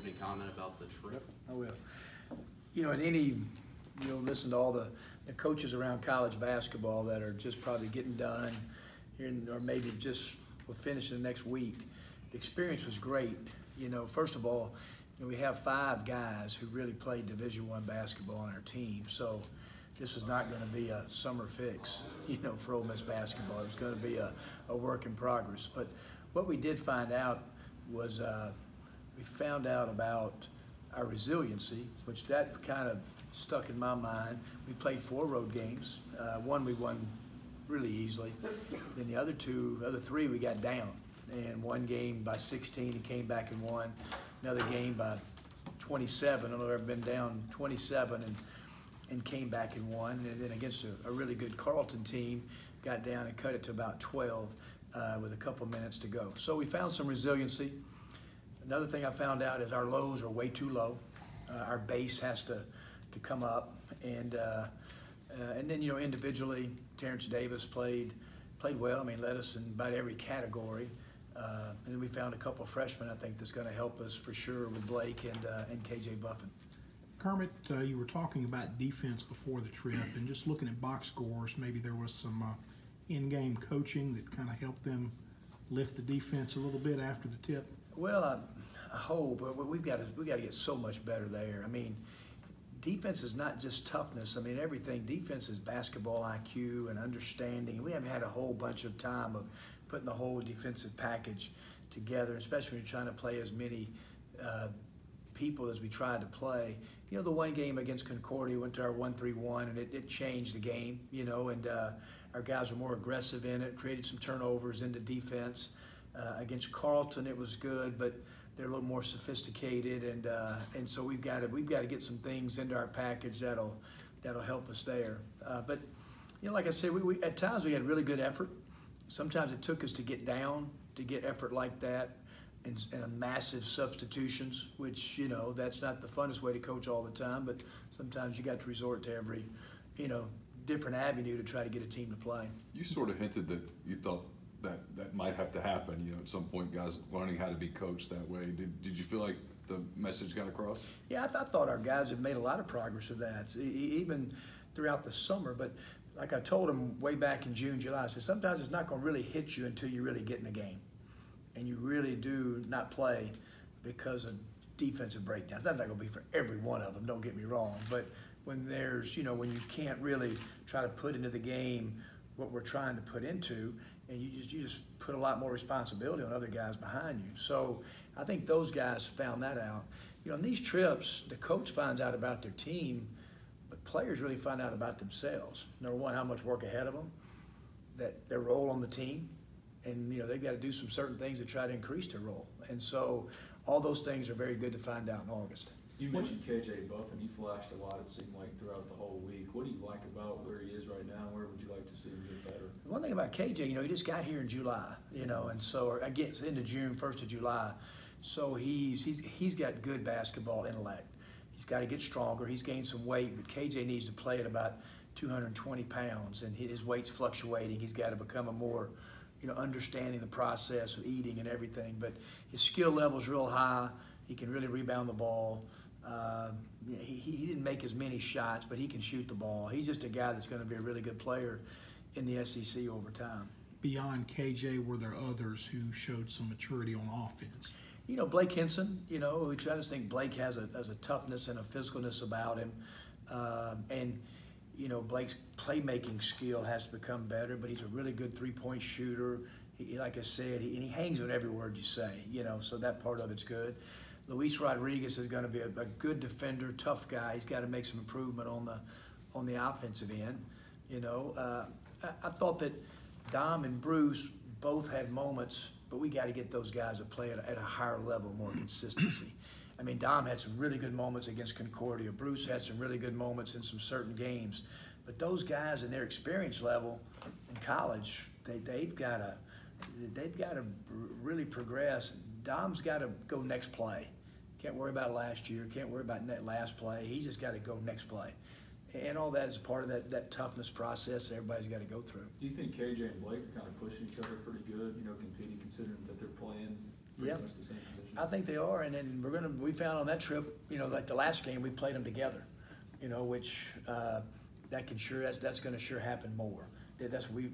any comment about the trip? I will. In any, listen to all the coaches around college basketball that are just probably getting done here, or maybe just will finish in the next week. The experience was great. First of all, we have 5 guys who really played Division I basketball on our team. So this was not going to be a summer fix, for Ole Miss basketball. It was going to be a work in progress. But what we did find out was we found out about our resiliency, which that kind of stuck in my mind. We played 4 road games. One we won really easily. Then the other 3 we got down. And one game by 16 and came back and won. Another game by 27. I've ever been down 27 and came back and won. And then against a really good Carleton team, got down and cut it to about 12 with a couple minutes to go. So we found some resiliency. Another thing I found out is our lows are way too low. Our base has to come up. And then, individually, Terrence Davis played well. Led us in about every category. And then we found a couple of freshmen, I think, that's going to help us for sure with Blake and KJ Buffin. Kermit, you were talking about defense before the trip, and just looking at box scores, maybe there was some in-game coaching that kind of helped them lift the defense a little bit after the tip. Well, I hope, but we've got to get so much better there. Defense is not just toughness. Everything. Defense is basketball IQ and understanding. We haven't had a whole bunch of time of putting the whole defensive package together, especially when you're trying to play as many people as we tried to play. The one game against Concordia went to our 1-3-1, and it changed the game, and our guys were more aggressive in it, created some turnovers into defense. Against Carleton, it was good, but they're a little more sophisticated, and so we've got to get some things into our package that'll help us there. But like I said, we at times we had really good effort. Sometimes it took us to get down to get effort like that, and a massive substitutions, which that's not the funnest way to coach all the time. But sometimes you got to resort to every different avenue to try to get a team to play. You sort of hinted that you thought that might have to happen, at some point, guys learning how to be coached that way. Did you feel like the message got across? Yeah, I thought our guys have made a lot of progress with that, even throughout the summer. But like I told them way back in June, July, I said sometimes it's not going to really hit you until you really get in the game. And you really do not play because of defensive breakdowns. That's not going to be for every one of them, don't get me wrong. But when there's, when you can't really try to put into the game what we're trying to put into, and you just put a lot more responsibility on other guys behind you. So I think those guys found that out. On these trips, the coach finds out about their team, but players really find out about themselves. Number one, how much work ahead of them, that their role on the team, and they've got to do some certain things to try to increase their role. And so all those things are very good to find out in August. You mentioned KJ Buffin. You flashed a lot, it seemed like, throughout the whole week. What do you like about where he is right now? Where would you like to see him get better? One thing about KJ, he just got here in July, and so I guess into June, 1st of July. So he's got good basketball intellect. He's got to get stronger. He's gained some weight, but KJ needs to play at about 220 pounds, and his weight's fluctuating. He's got to become a more, understanding the process of eating and everything. But his skill level's real high. He can really rebound the ball. He didn't make as many shots, but he can shoot the ball. He's just a guy that's going to be a really good player in the SEC over time. Beyond KJ, were there others who showed some maturity on offense? Blake Henson, I just think Blake has a toughness and a physicalness about him. And Blake's playmaking skill has to become better, but he's a really good three-point shooter. Like I said, he hangs on every word you say, so that part of it's good. Luis Rodriguez is going to be a good defender, tough guy. He's got to make some improvement on the offensive end. I thought that Dom and Bruce both had moments, but we got to get those guys to play at a higher level, more consistency. Dom had some really good moments against Concordia. Bruce had some really good moments in some certain games. But those guys in their experience level in college, they've got to really progress. Dom's got to go next play. Can't worry about last year. Can't worry about last play. He's just got to go next play. And all that is part of that toughness process that everybody's got to go through. Do you think KJ and Blake are kind of pushing each other pretty good, competing, considering that they're playing, pretty Yeah. much the same position. I think they are, and then we found on that trip, like the last game, we played them together, which that's gonna sure happen more. That's we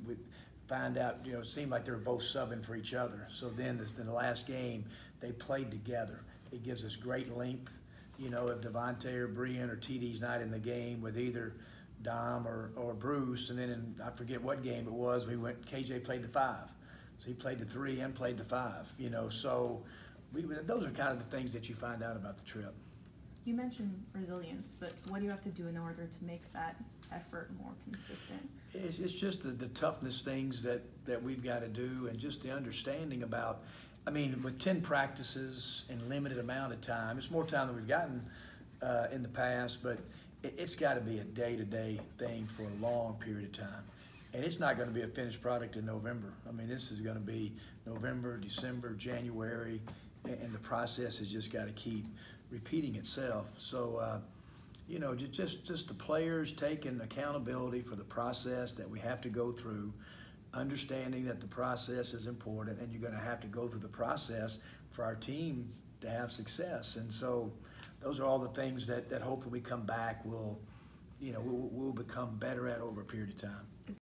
find out, it seemed like they were both subbing for each other. So then in the last game, they played together. It gives us great length, if Devontae or Brian or TD's not in the game with either Dom or Bruce, and then I forget what game it was, KJ played the 5. So he played the 3 and played the 5, so those are kind of the things that you find out about the trip. You mentioned resilience, but what do you have to do in order to make that effort more consistent? It's just the toughness things that we've got to do, and just the understanding about, with 10 practices and limited amount of time, it's more time than we've gotten in the past, but it's got to be a day-to-day thing for a long period of time. And it's not going to be a finished product in November. This is going to be November, December, January, and the process has just got to keep repeating itself. So, just the players taking accountability for the process that we have to go through, understanding that the process is important, and you're going to have to go through the process for our team to have success. And so those are all the things that hopefully we come back, we'll become better at over a period of time.